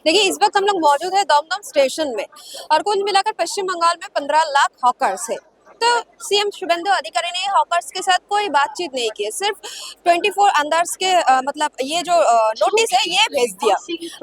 देखिए, इस वक्त हम लोग मौजूद है दमदम स्टेशन में और कुल मिलाकर पश्चिम बंगाल में 15 लाख हॉकर्स है। तो सीएम शुभेंदु अधिकारी ने हॉकर्स के साथ कोई बातचीत नहीं की, सिर्फ 24 अंदर्स के मतलब ये जो नोटिस है ये भेज दिया।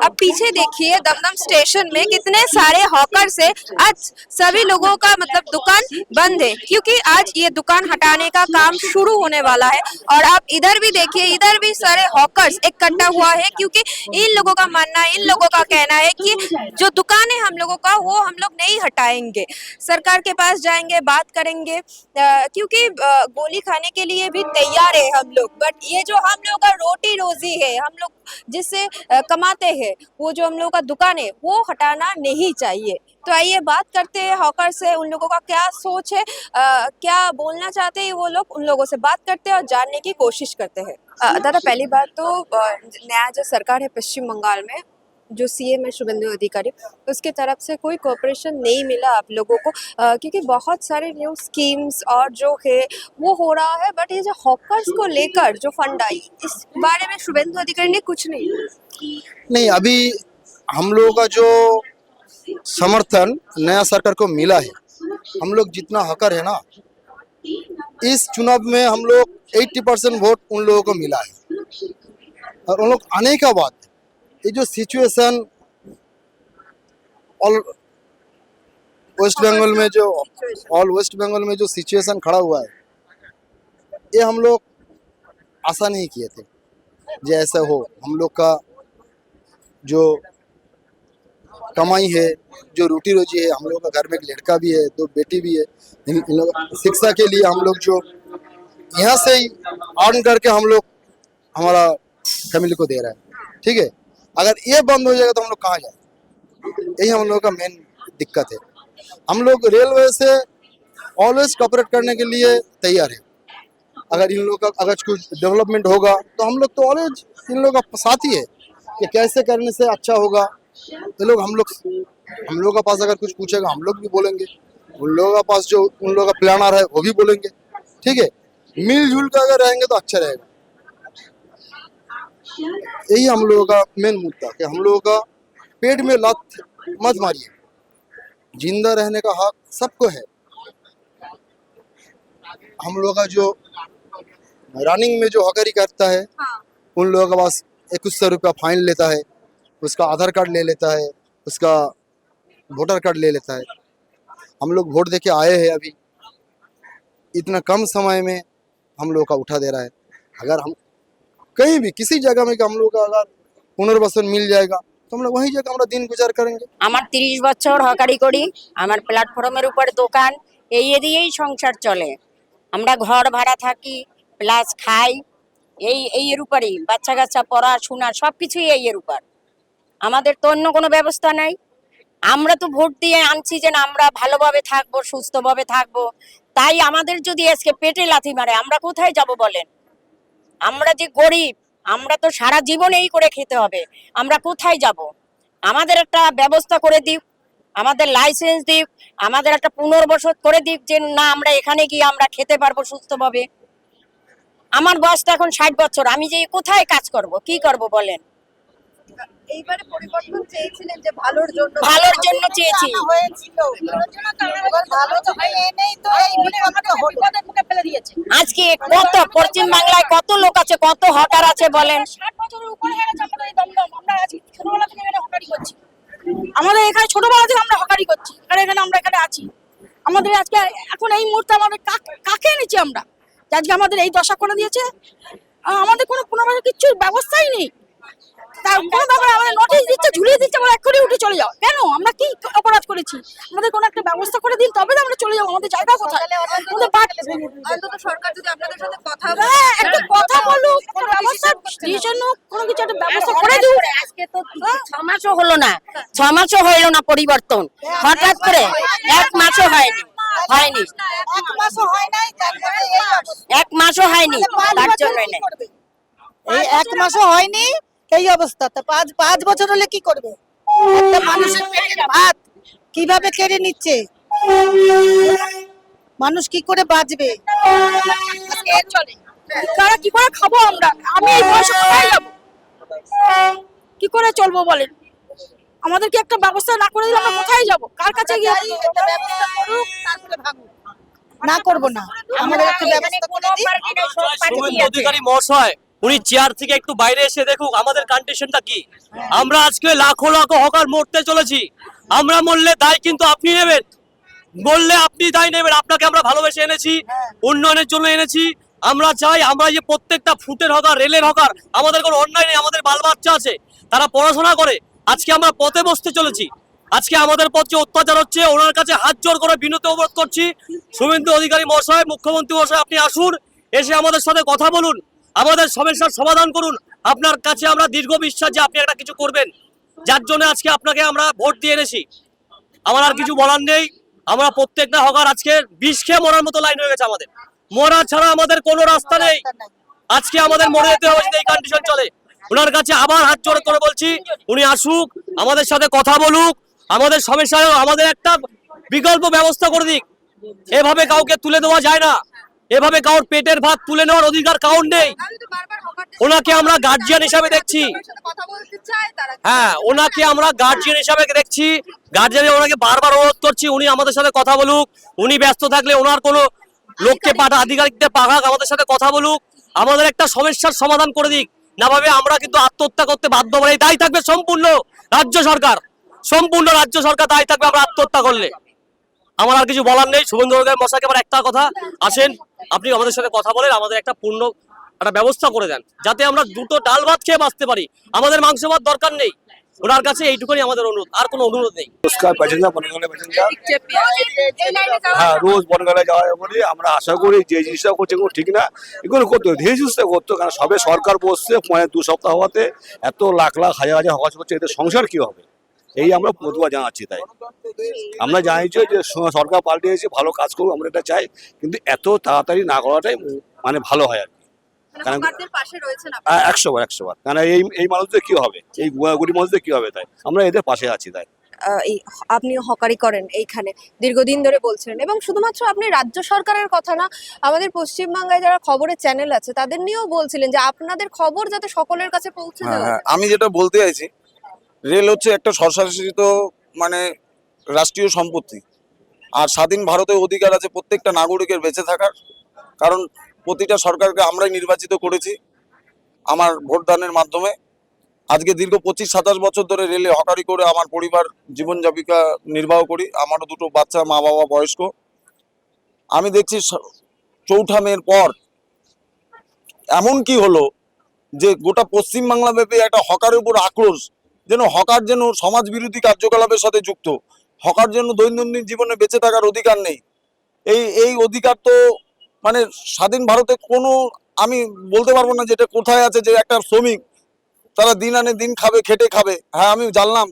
अब पीछे देखिए दमदम स्टेशन में कितने सारे हॉकर्स है। आज सभी लोगों का मतलब दुकान बंद है क्योंकि आज ये दुकान हटाने का काम शुरू होने वाला है। और आप इधर भी देखिए, इधर भी सारे हॉकर्स इकट्ठा हुआ है क्योंकि इन लोगों का मानना है, इन लोगों का कहना है कि जो दुकान है हम लोगों का वो हम लोग नहीं हटाएंगे, सरकार के पास जाएंगे, बात करेंगे, क्योंकि गोली खाने के लिए भी तैयार है हम लोग। बट ये जो हम लोग का रोटी रोजी है, हम लोग जिससे कमाते हैं, वो जो हम लोग का दुकान है वो हटाना नहीं चाहिए। तो आइए बात करते हैं हॉकर से, उन लोगों का क्या सोच है, क्या बोलना चाहते हैं वो लोग, उन लोगों से बात करते हैं और जानने की कोशिश करते हैं। दादा, पहली बात तो नया जो सरकार है पश्चिम बंगाल में, जो सीएम है शुभेंदु अधिकारी, उसके तरफ से कोई कोऑपरेशन नहीं मिला आप लोगों को, क्योंकि बहुत सारे न्यू स्कीम्स और जो है वो हो रहा है। बट ये जो हॉकर्स को लेकर जो फंड आई, इस बारे में शुभेंदु अधिकारी ने कुछ नहीं। अभी हम लोगों का जो समर्थन नया सरकार को मिला है, हम लोग जितना हकर है ना, इस चुनाव में हम लोग 80% वोट उन लोगों को मिला है। और उन लोग आने के बाद ये जो सिचुएशन ऑल वेस्ट बंगाल में जो सिचुएशन खड़ा हुआ है, ये हम लोग आशा नहीं किए थे जो ऐसा हो। हम लोग का जो कमाई है, जो रोटी रोजी है, हम लोग का घर में एक लड़का भी है, 2 बेटी भी है, इन लोग शिक्षा के लिए हम लोग जो यहाँ से ही अर्न करके हम लोग हमारा फैमिली को दे रहा है। ठीक है, अगर ये बंद हो जाएगा तो हम लोग कहाँ जाए, यही हम लोग का मेन दिक्कत है। हम लोग रेलवे से ऑलवेज कॉपरेट करने के लिए तैयार है। अगर इन लोग का अगर कुछ डेवलपमेंट होगा तो हम लोग तो ऑलवेज इन लोग का साथ ही है कि कैसे करने से अच्छा होगा। तो लोग हम लोग का पास अगर कुछ पूछेगा हम लोग भी बोलेंगे, उन लोगों का पास जो उन लोगों का प्लान आ रहा है वो भी बोलेंगे। ठीक है, मिलजुल कर अगर रहेंगे तो अच्छा रहेगा। यही हम लोगों का मेन मुद्दा कि हम लोगों का पेट में लात मत मारिए, जिंदा रहने का हक सबको है। हम लोगों का जो रनिंग में जो हकरी करता है, उन लोगों के पास 2100 रुपया फाइन लेता है, उसका आधार कार्ड ले लेता है, उसका वोटर कार्ड ले लेता है। हम लोग वोट देके आए हैं, अभी इतना कम समय में हम लोग का उठा दे रहा है। अगर हम कहीं भी किसी जगह में हम लोग का अगर पुनर्वासन मिल जाएगा तो हम लोग वही जगह আমরা দিন গুজার करेंगे। আমার 30 বছর হকারি করি, আমার প্ল্যাটফর্মের উপর দোকান, এই দিয়েই সংসার চলে। আমরা ঘর ভাড়া থাকি প্লাস খাই, এই এর উপরেই বাচ্চা কাচ্চা পড়াশোনা সবকিছুই এই এর উপর। আমাদের তো অন্য কোনো ব্যবস্থা নাই। আমরা তো ভোট দিয়ে আনছি যে আমরা ভালোভাবে থাকবো, সুস্থভাবে থাকবো, তাই আমাদের যদি আজকে পেটে লাথি মারে আমরা কোথায় যাব বলেন? আমরা যে গরিব, আমরা তো সারা জীবন এই করে খেতে হবে, আমরা কোথায় যাব? আমাদের একটা ব্যবস্থা করে দিক, আমাদের লাইসেন্স দিক, আমাদের একটা পুনর্বসত করে দিক যে না আমরা এখানে গিয়ে আমরা খেতে পারবো সুস্থভাবে। আমার বয়সটা এখন 60 বছর, আমি যে কোথায় কাজ করব, কি করব বলেন? এইবারে পরিবর্তন চেয়েছিলেন যে ভালোর জন্য চেয়েছি। আজকে কত পশ্চিম বাংলায় কত লোক আছে, কত হকার আছে বলেন? 60 বছরের উপরে হয়ে গেছে আমাদের এই দমদম। আমরা আছি ছোটবেলা থেকে এখানে হকারি করছি, আমাদের এখানে ছোটবেলা থেকে আমরা হকারি করছি, আর এখানে আমরা এখানে আছি। আমাদের আজকে এখন এই মুহূর্তে আমাদের কাকে এনেছি আমরা, আজকে আমাদের এই দশা করে দিয়েছে। আমাদের কোনো পুনর্বাসন কিছু ব্যবস্থাই নেই। তার কোনো ব্যাপারে আমাদের নোটিশ দিচ্ছে, ঝুলিয়ে দিচ্ছে, আমরা এক্ষুনি উঠে চলে যাও। কেন? আমরা কি অপরাধ করেছি? আমাদের কোনো একটা ব্যবস্থা করে দিন, তবে তো আমরা চলে যাবো। আমাদের জায়গা কোথায়? অন্তত সরকার যদি আপনাদের সাথে কথা একটা কথা বলুক, কোনো ব্যবস্থা ডিসিশন হোক, কোনো কিছু একটা ব্যবস্থা করে দিন। আজকে তো 6 মাসও হলো না, 6 মাসও হলো না পরিবর্তন, হঠাৎ করে 1 মাসও হয়নি। 1 মাসও হয় নাই, তারপরে 1 মাসও হয়নি, তার জন্য এই 1 মাসও হয়নি এই অবস্থা। তা 5 বছর হলে কি করবে? একটা মানুষের পেটের ভাত কিভাবে কেড়ে নিচ্ছে, মানুষ কি করে বাঁচবে? তারা কি করে খাবো আমরা? আমি এই বয়সে কোথায় যাবো, কি করে চলবো বলেন? আমাদেরকে একটা ব্যবস্থা না করে দিলে আমরা কোথায় যাব, কার কাছে গিয়ে না করব না, আমাদের একটা ব্যবস্থা করে দিন। শুভেন্দু অধিকারী মহাশয় উনি চেয়ার থেকে একটু বাইরে এসে দেখুক আমাদের কন্ডিশনটা কি। আমরা আজকে লাখো লাখো হকার মরতে চলেছি, আমরা মরলে দায় কিন্তু আপনি নেবেন, বললে আপনি দায় নেবেন। আপনাকে আমরা ভালোবেসে এনেছি, উন্নয়নের জন্য এনেছি। আমরা চাই আমরা যে প্রত্যেকটা ফুটের হকার, রেলের হকার, আমাদের কোনো অন্যায় নেই, আমাদের বাল বাচ্চা আছে, তারা পড়াশোনা করে। আজকে আমরা পথে বসতে চলেছি, আজকে আমাদের পথ যে অত্যাচার হচ্ছে ওনার কাছে হাত জোর করে বিনতি অবরোধ করছি। শুভেন্দু অধিকারী মহাশয়, মুখ্যমন্ত্রী মহাশয়, আপনি আসুন, এসে আমাদের সাথে কথা বলুন, আমাদের সমস্যার সমাধান করুন। আপনার কাছে আমরা দীর্ঘ বিশ্বাস যে আপনি একটা কিছু করবেন, যার জন্য আজকে আপনাকে আমরা ভোট দিয়ে এনেছি। আমার আর কিছু বলার নেই। আমরা প্রত্যেকটা হকার আজকে বিষ খেয়ে মরার মতো লাইন হয়ে গেছে, আমাদের মরা ছাড়া আমাদের কোনো রাস্তা নেই। আজকে আমাদের মরে যেতে হবে যদি এই কন্ডিশন চলে। ওনার কাছে আবার হাত জোড় করে বলছি, উনি আসুক, আমাদের সাথে কথা বলুক, আমাদের সমস্যায় আমাদের একটা বিকল্প ব্যবস্থা করে দিক। এভাবে কাউকে তুলে দেওয়া যায় না, এভাবে কারোর পেটের ভাত তুলে নেওয়ার অধিকার কারোর নেই। ওনাকে আমরা গার্জিয়ান হিসাবে দেখছি, হ্যাঁ ওনাকে আমরা গার্জিয়ান হিসাবে দেখছি, গার্জিয়ান ওনাকে বারবার অনুরোধ করছি উনি আমাদের সাথে কথা বলুক। উনি ব্যস্ত থাকলে ওনার কোনো লোককে আধিকারিকদের পাঠাক, আমাদের সাথে কথা বলুক, আমাদের একটা সমস্যার সমাধান করে দিক। না ভাবে আমরা কিন্তু আত্মহত্যা করতে বাধ্য হবো, দায়ী থাকবে সম্পূর্ণ রাজ্য সরকার, সম্পূর্ণ রাজ্য সরকার দায়ী থাকবে আমরা আত্মহত্যা করলে। আমার আর কিছু বলার নেই। শুভেন্দু অধিকারী মশাইকে আবার একটা কথা, আসেন আপনি আমাদের সাথে কথা বলেন, আমাদের একটা পূর্ণ একটা ব্যবস্থা করে দেন, যাতে আমরা দুটো ডাল ভাত খেয়ে বাঁচতে পারি। আমাদের মাংস ভাত দরকার নেই, ওনার কাছে এইটুকুনি আমাদের অনুরোধ, আর কোনো অনুরোধ নেই। নমস্কার, প্যাসেঞ্জার বনগাঁলে প্যাসেঞ্জার, হ্যাঁ রোজ বনগাঁলে যাওয়া বলি। আমরা আশা করি যে জিনিসটা করছে এগুলো ঠিক না, এগুলো করতে ধীরে সুস্থে করতো। কারণ সবে সরকার বসছে, 2 সপ্তাহ হওয়াতে এত লাখ লাখ হাজার হাজার হওয়া করছে, এদের সংসার কি হবে এই আমরা প্রতিবার জানাচ্ছি। তাই আমরা জানিয়েছি যে সরকার পাল্টিয়েছে, ভালো কাজ করবো আমরা এটা চাই, কিন্তু এত তাড়াতাড়ি না করাটাই মানে ভালো হয় আর কি। কারণ 100বার কারণ এই মানুষদের কি হবে, এই গরিব মানুষদের কি হবে, তাই আমরা এদের পাশে আছি। তাই এই আপনি হকারি করেন এইখানে দীর্ঘদিন ধরে বলছেন, এবং শুধুমাত্র আপনি রাজ্য সরকারের কথা না, আমাদের পশ্চিমবাংলায় যারা খবরের চ্যানেল আছে তাদের নিয়েও বলছিলেন যে আপনাদের খবর যাতে সকলের কাছে পৌঁছে দেওয়া যায়। আমি যেটা বলতে চাইছি, রেল হচ্ছে একটা স্বশাসিত মানে রাষ্ট্রীয় সম্পত্তি, আর স্বাধীন ভারতের অধিকার আছে প্রত্যেকটা নাগরিকের বেঁচে থাকার। কারণ প্রতিটা সরকারকে আমরাই নির্বাচিত করেছি আমার ভোটদানের মাধ্যমে। আজকে দীর্ঘ 25-27 বছর ধরে রেলে হকারি করে আমার পরিবার জীবন জীবিকা নির্বাহ করি। আমারও 2 বাচ্চা, মা বাবা বয়স্ক। আমি দেখছি 4ঠা মের পর এমন কি হলো যে গোটা পশ্চিমবাংলা ব্যাপী একটা হকারের উপর আক্রোশ, যেন হকার যেন সমাজ বিরোধী কার্যকলাপের সাথে যুক্ত, হকার যেন দৈনন্দিন জীবনে বেঁচে থাকার অধিকার নেই। এই অধিকার তো মানে স্বাধীন ভারতে কোনো, আমি বলতে পারবো না যেটা কোথায় আছে যে একটা শ্রমিক তারা দিন আনে দিন খাবে, খেটে খাবে। হ্যাঁ আমি জানলাম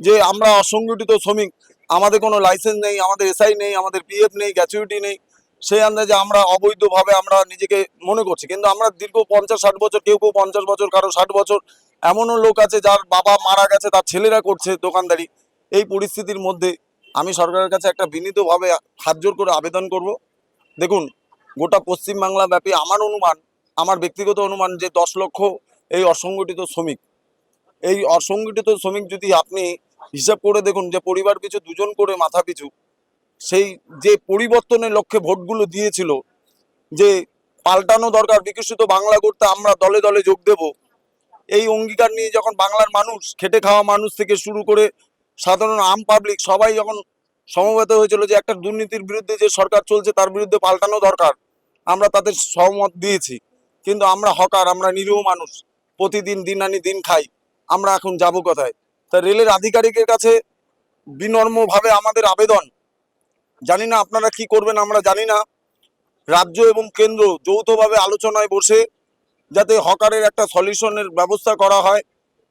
যে আমরা অসংগঠিত শ্রমিক, আমাদের কোনো লাইসেন্স নেই, আমাদের এসআই নেই, আমাদের পিএফ নেই, গ্র্যাচুইটি নেই, সেই আন্দাজে আমরা অবৈধভাবে আমরা নিজেকে মনে করছি। কিন্তু আমরা দীর্ঘ 50-60 বছর, কেউ 50 বছর, কারো 60 বছর, এমনও লোক আছে যার বাবা মারা গেছে, তার ছেলেরা করছে দোকানদারি। এই পরিস্থিতির মধ্যে আমি সরকারের কাছে একটা বিনীতভাবে হাত জোর করে আবেদন করব। দেখুন গোটা পশ্চিমবাংলা ব্যাপী আমার অনুমান, আমার ব্যক্তিগত অনুমান যে 10 লক্ষ এই অসংগঠিত শ্রমিক। এই অসংগঠিত শ্রমিক যদি আপনি হিসাব করে দেখুন যে পরিবার পিছু 2 জন করে মাথা পিছু, সেই যে পরিবর্তনের লক্ষ্যে ভোটগুলো দিয়েছিল, যে পাল্টানো দরকার, বিকশিত বাংলা করতে আমরা দলে দলে যোগ দেব, এই অঙ্গীকার নিয়ে যখন বাংলার মানুষ, খেটে খাওয়া মানুষ থেকে শুরু করে সাধারণ আম পাবলিক সবাই যখন সমবেত হয়েছিল যে একটা দুর্নীতির বিরুদ্ধে যে সরকার চলছে তার বিরুদ্ধে পাল্টানো দরকার, আমরা তাদের সহমত দিয়েছি। কিন্তু আমরা হকার, আমরা নিরীহ মানুষ, প্রতিদিন দিন আনি দিন খাই, আমরা এখন যাব কোথায়? তা রেলের আধিকারিকের কাছে বিনম্রভাবে আমাদের আবেদন, জানি না আপনারা কি করবেন, আমরা জানি না, রাজ্য এবং কেন্দ্র যৌথভাবে আলোচনায় বসে যাতে হকারের একটা সলিউশনের ব্যবস্থা করা হয়।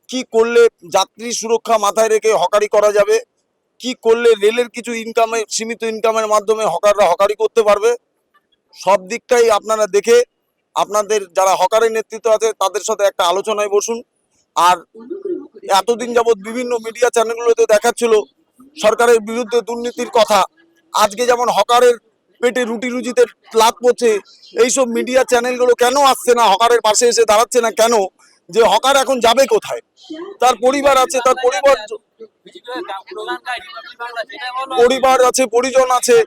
কি করলে যাত্রী সুরক্ষা মাথায় রেখে হকারি করা যাবে, কি করলে রেলের কিছু ইনকামে, সীমিত ইনকামের মাধ্যমে হকাররা হকারি করতে পারবে, সব দিকটাই আপনারা দেখে আপনাদের যারা হকারের নেতৃত্ব আছে তাদের সাথে একটা আলোচনায় বসুন। আর এতদিন যাবৎ বিভিন্ন মিডিয়া চ্যানেলগুলোতে দেখাচ্ছিল সরকারের বিরুদ্ধে দুর্নীতির কথা, আজকে যেমন হকারের পেটে রুটি রুজিতে লাভ পড়ছে, এইসব মিডিয়া চ্যানেলগুলো কেন আসছে না, হকারের পাশে এসে দাঁড়াচ্ছে না কেন? যে হকার এখন যাবে কোথায়? তার পরিবার আছে, তার পরিবার পরিবার আছে, পরিজন আছে।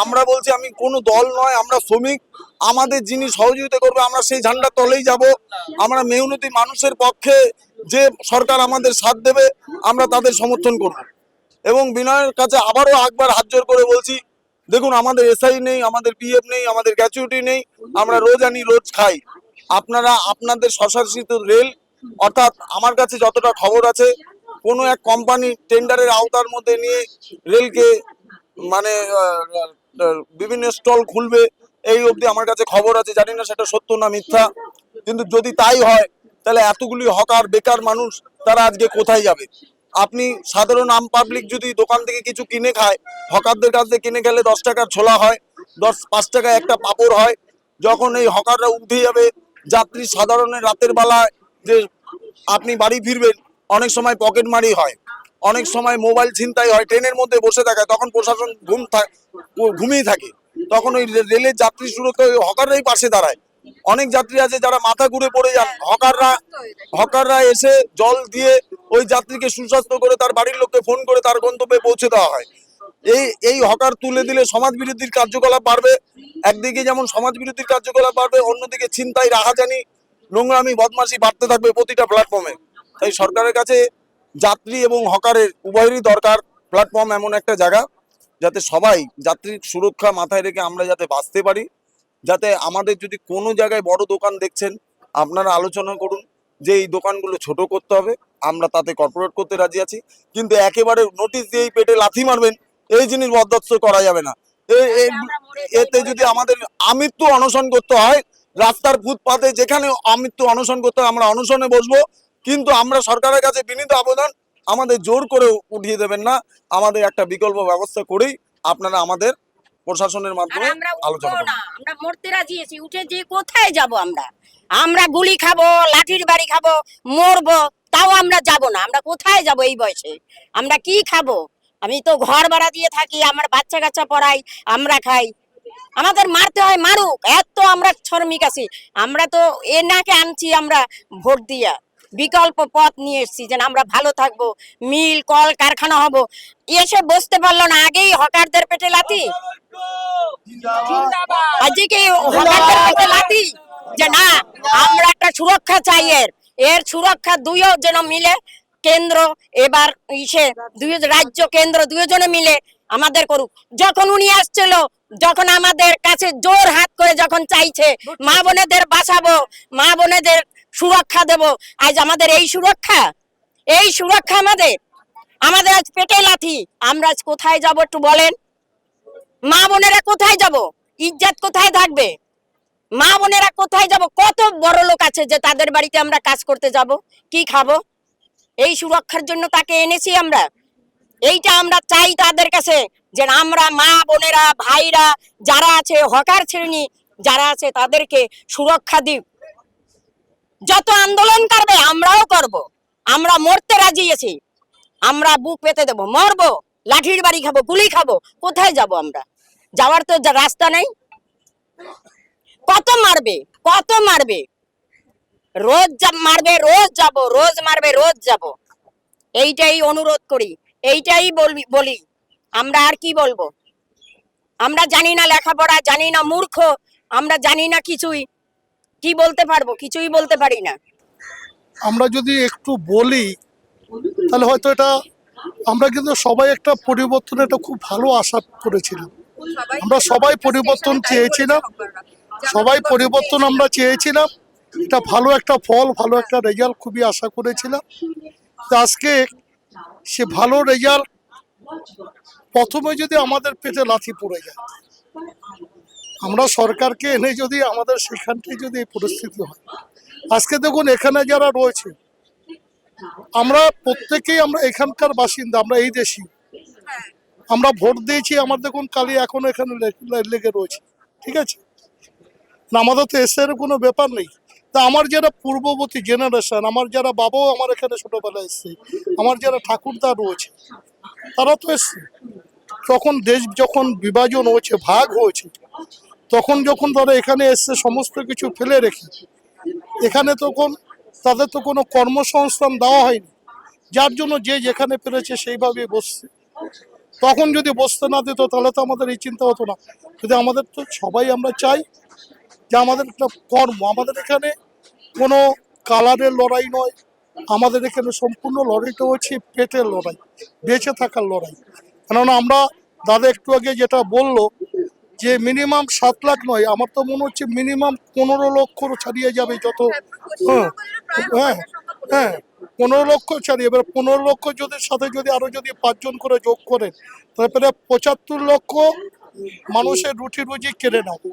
আমরা বলছি আমি কোনো দল নয়, আমরা শ্রমিক। আমাদের যিনি সহযোগিতা করবে আমরা সেই ঝান্ডার তলেই যাব। আমরা মেহনতি মানুষের পক্ষে যে সরকার আমাদের সাথ দেবে আমরা তাদের সমর্থন করব। এবং বিনয়ের কাছে আবারও একবার হাত জোর করে বলছি, দেখুন আমাদের এসআই নেই, আমাদের পিএফ নেই, আমাদের গ্র্যাচুইটি নেই, আমরা রোজ আনি রোজ খাই। আপনারা আপনাদের স্বশাসিত রেল, অর্থাৎ আমার কাছে যতটা খবর আছে, কোনো এক কোম্পানি টেন্ডারের আওতার মধ্যে নিয়ে রেলকে মানে বিভিন্ন স্টল খুলবে, এই অবধি আমার কাছে খবর আছে। জানি না সেটা সত্য না মিথ্যা, কিন্তু যদি তাই হয় তাহলে এতগুলি হকার বেকার মানুষ তারা আজকে কোথায় যাবে? আপনি সাধারণ আম পাবলিক যদি দোকান থেকে কিছু কিনে খায়, হকারদের কাছ থেকে কিনে খেলে 10 টাকার ছোলা হয়, 5 টাকায় একটা পাঁপড় হয়। যখন এই হকাররা উঠে যাবে, যাত্রী সাধারণের রাতের বেলায় যে আপনি বাড়ি ফিরবেন, অনেক সময় পকেট মারি হয়, অনেক সময় মোবাইল ছিনতাই হয়, ট্রেনের মধ্যে বসে থাকে, তখন প্রশাসন ঘুমিয়ে থাকে। তখন ওই রেলের যাত্রী সুরক্ষা ওই হকাররাই পাশে দাঁড়ায়। অনেক যাত্রী আছে যারা মাথা ঘুরে পড়ে যান, হকাররা এসে জল দিয়ে ওই যাত্রীকে সুস্বাস্থ্য করে তার বাড়ির লোককে ফোন করে তার গন্তব্যে পৌঁছে দেওয়া হয়। এই হকার তুলে দিলে সমাজ বিরোধীর কার্যকলাপ বাড়বে। একদিকে যেমন সমাজ বিরোধীর কার্যকলাপ বাড়বে, অন্যদিকে ছিনতাই, রাহাজানি, নোংরামি, বদমাশি বাড়তে থাকবে প্রতিটা প্ল্যাটফর্মে। তাই সরকারের কাছে যাত্রী এবং হকারের উভয়েরই দরকার প্ল্যাটফর্ম এমন একটা জায়গা যাতে সবাই যাত্রীর সুরক্ষা মাথায় রেখে আমরা যাতে বাঁচতে পারি। যাতে আমাদের যদি কোনো জায়গায় বড় দোকান দেখছেন, আপনারা আলোচনা করুন যে এই দোকানগুলো ছোট করতে হবে, আমরা তাতে কর্পোরেট করতে রাজি আছি। কিন্তু একেবারে নোটিশ দিয়েই পেটে লাথি মারবেন, এই জিনিস বরদাস্ত করা যাবে না। এতে যদি আমাদের আমৃত্যু অনশন করতে হয়, রাস্তার ফুটপাতে যেখানে আমৃত্যু অনশন করতে হয় আমরা অনশনে বসবো। কিন্তু আমরা সরকারের কাছে বিনীত আবেদন, আমাদের জোর করে উঠিয়ে দেবেন না, আমাদের একটা বিকল্প ব্যবস্থা করেই আপনারা আমাদের প্রশাসনের মাধ্যমে আমরা আলোচনা উঠবো করুন। না, আমরা মরতে রাজি আছি। উঠে যে কোথায় যাব আমরা? আমরা গুলি খাবো, লাঠির বাড়ি খাবো, মরবো, তাও আমরা যাব না। আমরা কোথায় যাব এই বয়সে? আমরা কি খাবো? আমি তো ঘর ভাড়া দিয়ে থাকি, আমার বাচ্চা কাচ্চা পড়াই, আমরা খাই। আমাদের মারতে হয় মারুক, এত আমরা শ্রমিক আছি। আমরা তো এনাকে আনছি আমরা ভোট দিয়া, বিকল্প পথ নিয়ে এসছি যেন আমরা ভালো থাকবো, মিল কল কারখানা হব। এসে বসতে পারলো না, আগেই হকারদের পেটে লাথি। আজকে হকারদের পেটে লাথি যে না, আমরা একটা সুরক্ষা চাই। এর সুরক্ষা দুইও যেন মিলে, কেন্দ্র এবার রাজ্য কেন্দ্র দুজনে মিলে আমাদের করুক। যখন উনি আসছিল, যখন আমাদের কাছে জোর হাত করে যখন চাইছে মা বোনেদের বাঁচাবো, মা বোনেদের সুরক্ষা দেব, আজ আমাদের এই সুরক্ষা আমাদের আজ পেটে লাথি। আমরা আজ কোথায় যাব একটু বলেন? মা বোনেরা কোথায় যাব? ইজ্জত কোথায় থাকবে? মা বোনেরা কোথায় যাব? কত বড় লোক আছে যে তাদের বাড়িতে আমরা কাজ করতে যাব, কি খাবো? এই সুরক্ষার জন্য তাকে এনেছি আমরা। এইটা আমরা চাই তাদের কাছে যে আমরা মা বোনেরা ভাইরা যারা আছে, হকার শ্রেণী যারা আছে, তাদেরকে সুরক্ষা দিই। যত আন্দোলন করবে আমরাও করব, আমরা মরতে রাজি আছি। আমরা বুক পেতে দেবো, মরবো, লাঠির বাড়ি খাবো, গুলি খাবো। কোথায় যাব আমরা? যাওয়ার তো রাস্তা নাই। কত মারবে, কত মারবে? রোজ মারবে, রোজ যাব, রোজ মারবে, রোজ যাব। এইটাই অনুরোধ করি, এইটাই বলি। আমরা আর কি বলবো? আমরা জানি না লেখাপড়া, জানি না, মূর্খ আমরা, জানি না কিছুই। কি বলতে পারবো? কিছুই বলতে পারি না। আমরা যদি একটু বলি তাহলে হয়তো এটা, আমরা কিন্তু সবাই একটা পরিবর্তন, এটা খুব ভালো আশা করেছিলাম। আমরা সবাই পরিবর্তন চেয়েছিলাম, সবাই পরিবর্তন আমরা চেয়েছিলাম। এটা ভালো একটা ফল, ভালো একটা রেজাল্ট খুবই আশা করেছিলাম। আজকে সে ভালো রেজাল্ট প্রথমে যদি আমাদের পেটে লাথি পড়ে যায়, আমরা সরকারকে এনে যদি আমাদের সেখানটায় যদি এই পরিস্থিতি হয়, আজকে দেখুন এখানে যারা রয়েছে আমরা প্রত্যেকেই, আমরা এখানকার বাসিন্দা, আমরা এই দেশি, আমরা ভোট দিয়েছি। আমার দেখুন কালি এখনো এখানে লেগে রয়েছে, ঠিক আছে না? আমাদের তো এসের কোনো ব্যাপার নেই। তা আমার যারা পূর্ববর্তী জেনারেশন, আমার যারা বাবাও আমার এখানে ছোটবেলায় এসছে, আমার যারা ঠাকুরদা রয়েছে, তারা তো এসছে। তখন দেশ যখন বিভাজন হয়েছে, ভাগ হয়েছে, তখন যখন তারা এখানে এসছে সমস্ত কিছু ফেলে রেখে, এখানে তখন তাদের তো কোনো কর্মসংস্থান দেওয়া হয়নি। যার জন্য যে যেখানে পেরেছে সেইভাবে বসছে। তখন যদি বসতে না দিত তাহলে তো আমাদের এই চিন্তা হতো না। কিন্তু আমাদের তো সবাই আমরা চাই যে আমাদের একটা কর্ম, আমাদের এখানে কোনো কালারের লড়াই নয়, আমাদের এখানে সম্পূর্ণ লড়াইটা হচ্ছে পেটের লড়াই, বেঁচে থাকার লড়াই। কেননা আমরা দাদা একটু আগে যেটা বললো যে মিনিমাম 7 লাখ নয়, আমার তো মনে হচ্ছে মিনিমাম 15 লক্ষ ছাড়িয়ে যাবে যত। হ্যাঁ হ্যাঁ হ্যাঁ 15 লক্ষ ছাড়িয়ে, এবার 15 লক্ষ যদি সাথে যদি আরো যদি 5 জন করে যোগ করেন তারপরে 75 লক্ষ মানুষের রুটি রুজি কেড়ে নেবে।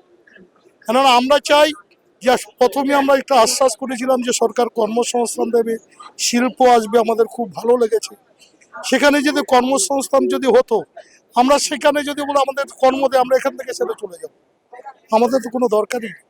কেননা আমরা চাই যে প্রথমে আমরা একটা আশ্বাস করেছিলাম যে সরকার কর্মসংস্থান দেবে, শিল্প আসবে, আমাদের খুব ভালো লেগেছে। সেখানে যদি কর্মসংস্থান যদি হতো, আমরা সেখানে যদি বলে আমাদের কর্ম দিয়ে আমরা এখান থেকে ছেড়ে চলে যাব, আমাদের তো কোনো দরকারই নেই।